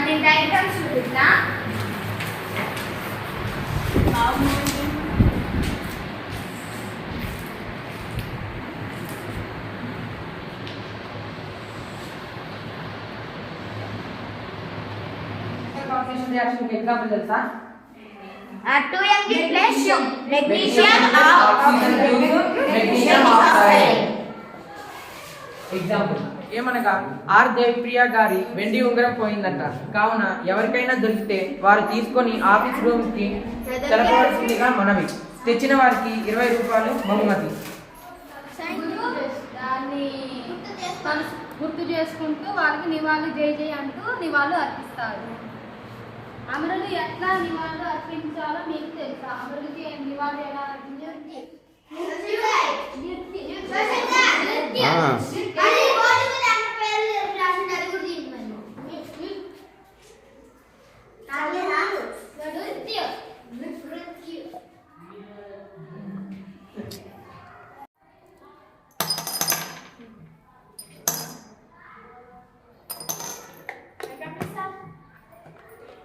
దీని డయాగ్రామ్స్ చూపిస్తా. Reaction example తెలుసా? 2mg plus magnesium oxide. Example ఏమనగా ఆర్ దేవిప్రియ గారి వెండి ఉంగరం పోయిందంట. కావున ఎవరికైనా దొరికితే వారు తీసుకొని ఆఫీస్ రూమ్ కి తెలపవలసిందిగా మనవి. తెచ్చిన వారికి 20 రూపాయలు బహుమతి. దాన్ని గుర్తు చేసుకుంటూ వాళ్ళకి నివాళులు జై జై అంటూ నివాళులు అర్పిస్తారు. అమరులు ఎట్లా నివాళులు అర్పించాలో మీకు తెలుసా? అమరులకి నివాళులు ఎలా అర్పించారు?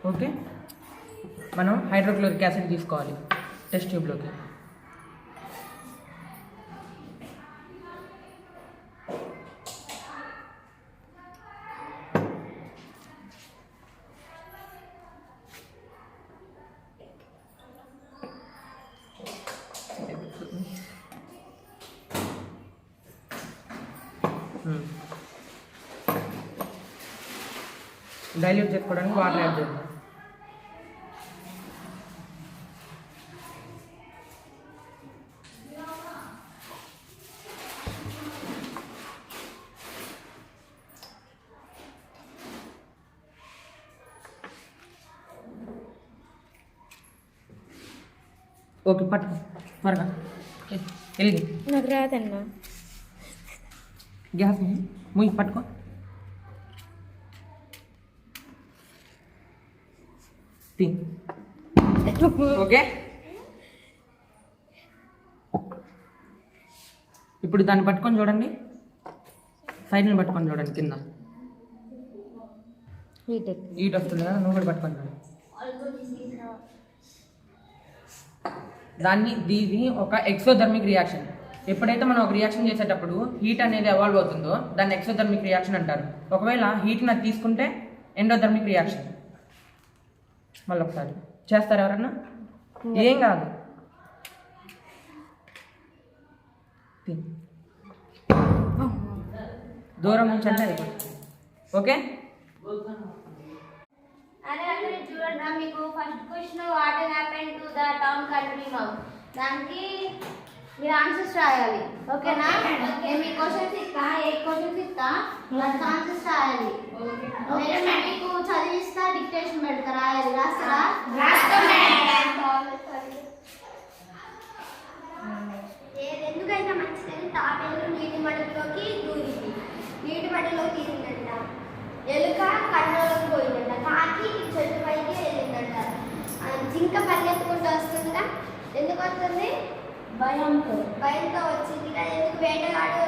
ఓకే, మనం హైడ్రోక్లోరిక్ యాసిడ్ తీసుకోవాలి టెస్ట్ ట్యూబ్లోకి. డైల్యూట్ చేసుకోవడానికి వాటర్ యాడ్ చేద్దాం. ఓకే, పట్టుకో త్వరగా. వెలిగి నాకు రాదన్నా. గ్యాస్ ముయ్యి పట్టుకో. ఓకే, ఇప్పుడు దాన్ని పట్టుకొని చూడండి. సైడ్ని పట్టుకొని చూడండి. కింద హీట్ వస్తుంది కదా, నువ్వు కూడా పట్టుకొని చూడండి. దీని ఒక ఎక్సోథర్మిక్ రియాక్షన్. ఎప్పుడైతే మనం ఒక రియాక్షన్ చేసేటప్పుడు హీట్ అనేది ఎవాల్వ్ అవుతుందో దాన్ని ఎక్సోథర్మిక్ రియాక్షన్ అంటారు. ఒకవేళ హీట్ని అది తీసుకుంటే ఎండోథర్మిక్ రియాక్షన్. మళ్ళీ ఒకసారి చేస్తారు ఎవరన్నా? ఏం కాదు. దూరం నుంచి అంటే అయిపోతుంది. ఓకే, చూడండి, మీకు first question what happen to the town country mouth. దానికి మీరు ఆన్సర్స్ రాయాలి. ఓకేనా? నేను మీ క్వశ్చన్స్ ఇస్తా, 8 క్వశ్చన్స్ ఇస్తా, దానికి ఆన్సర్స్ రాయాలి. మీకు చదివిస్తా, డిక్టేషన్ పెడతా, రాయాలి. రాస్తారా? ఎందుకైనా మంచిదని తాబేలు నీటి మడిలోకి దూరింది. నీటి మడిలోకి దూరిందంట. ఎలుక కన్నులోకి పోయిందంట. కాకి చెట్టు పైకి వెళ్ళిందంట. జింక పరిగెత్తుకుంటూ వస్తుందా? ఎందుకు వస్తుంది? భయంతో వచ్చిందిగా. ఎందుకు వేటగాడు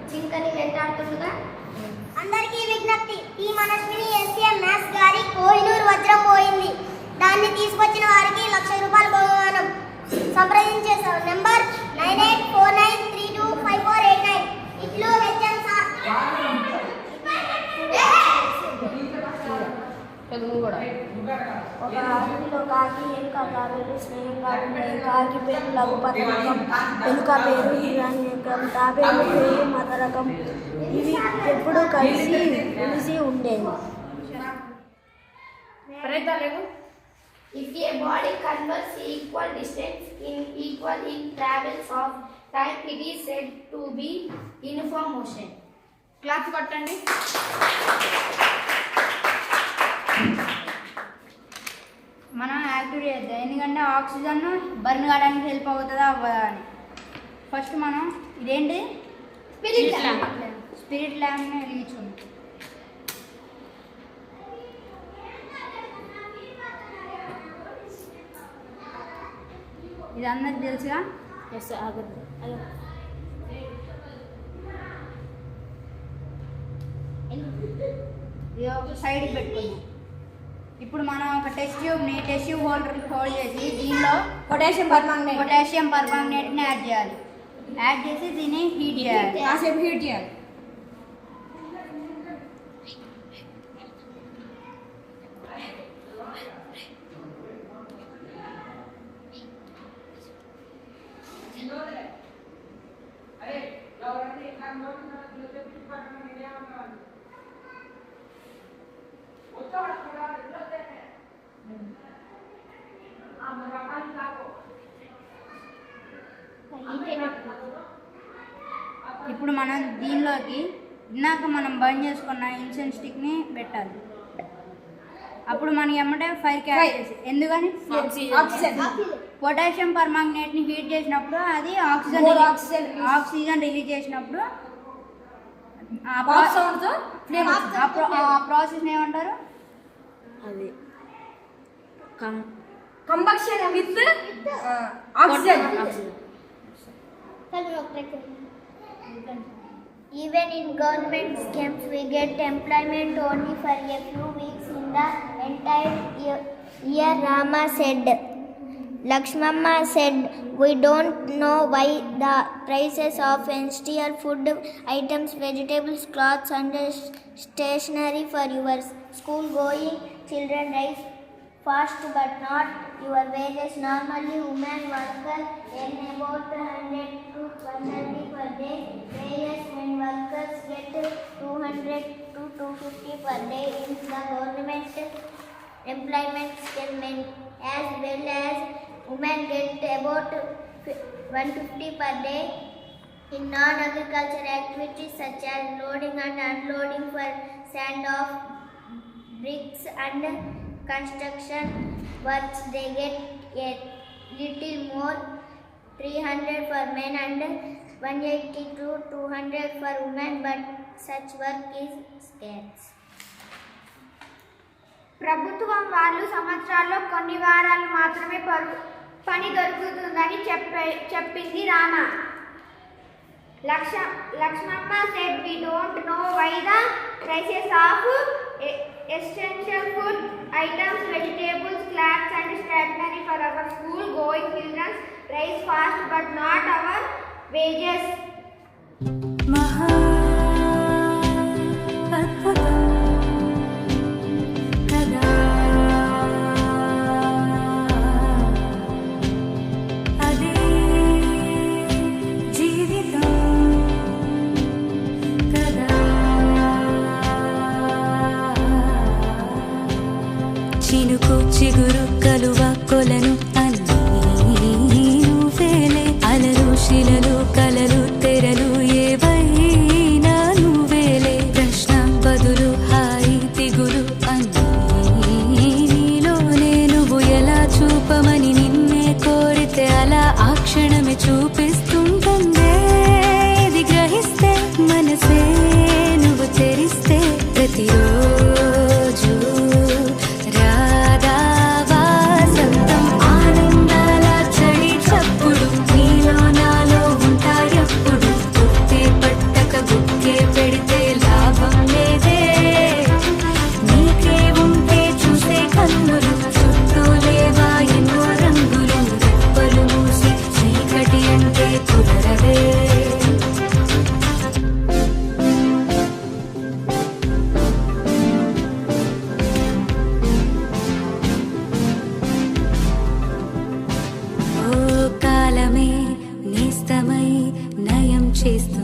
జింకని వెంటాడుతుండగా? అందరికీ విజ్ఞప్తి, ఈ మనస్విని ఎస్ఎం మ్యాథ్స్ గారి కోహినూరు వజ్రం పోయింది. దాన్ని తీసుకొచ్చిన వారికి 1,00,000 రూపాయలు బహుమానం. సంప్రదించే నెంబర్ 9849325489. ఇట్లు హెచ్ఎం సార్. ఒక అడవిలో కాకి, ఎలుక, తాబేలు స్నేహంగా ఉన్నాయి. కాకి పేరు లఘుపతరకం, ఎలుక పేరు హిరణ్యకం, తాబేలు పేరు మదరకం. ఇవి ఎప్పుడు కలిసి ఉండేవి. If a body converts equal distance in travels of time, it is said to be uniform motion. Class కొట్టండి. మనం యాక్టివిటీ చేద్దాం. ఎందుకంటే ఆక్సిజన్ బర్న్ కావడానికి హెల్ప్ అవుతుందా అవ్వదా అని. ఫస్ట్ మనం ఇదేంటి? స్పిరిట్ ల్యాంప్ని వెలిగించుకుందాం. ఇది అందరికి తెలుసుగా? ఎస్, ఆగద్దు. ఇది ఒక సైడ్కి పెట్టుకుందాం. ఇప్పుడు మనం ఒక టెస్ట్ ట్యూబ్ హోల్డర్ హోల్డ్ చేసి దీనిలో పొటాషియం పర్మాంగనేట్ని యాడ్ చేయాలి. యాడ్ చేసి దీన్ని హీట్ చేయాలి. కాసేపు హీట్ చేయాలి. ఇప్పుడు మనం దీనిలోకి ఇందాక మనం బర్న్ చేసుకున్న ఇన్సెన్ స్టిక్ని పెట్టాలి. అప్పుడు మనం ఎమ్మటే ఫైర్ క్యాచ్ చేసి ఎందుకని పొటాషియం పర్మాంగనేట్ని హీట్ చేసినప్పుడు అది ఆక్సిజన్ రిలీజ్ చేసినప్పుడు ఆ ప్రాసెస్ ఏమంటారు? అది combustion with oxygen. Even in government schemes, we get employment only for a few weeks in the entire year, Rama said. Lakshmamma said, we don't know why the prices of essential food items, vegetables, clothes and stationery for your school-going children rise fast but not your wages. Normally, women workers earn about 100 to 130 per day, whereas men workers get 200 to 250 per day in the government employment scheme, as well as women get about 150 per day in non-agriculture activities such as loading and unloading for sand of bricks and construction works. They get a little more, 300 for men and 180 to 200 for women, but such work is scarce. ప్రభుత్వం వాళ్ళు సంవత్సరాల్లో కొన్ని వారాలు మాత్రమే పని దొరుకుతుందని చెప్పింది Rama. Lakshmamma said, we don't know why the prices of essential food items, vegetables, clothes and stationery for our school-going children rise fast but not our wages. చినుకు చిగురు కలువ కొలను అన్నీ నువ్వేలే, అలలు శిలలు కలలు తెరలు ఏవైనా నువ్వేలే, ప్రశ్న బదులు హాయి దిగులు అన్నీ నీలోనే, నువ్వు ఎలా చూపమని నిన్నే కోరితే అలా ఆ క్షణమే చూపిస్తుంటుందే. ఇది గ్రహిస్తే మనసే నువ్వు తెరిస్తే ప్రతిరోజు చేస్తే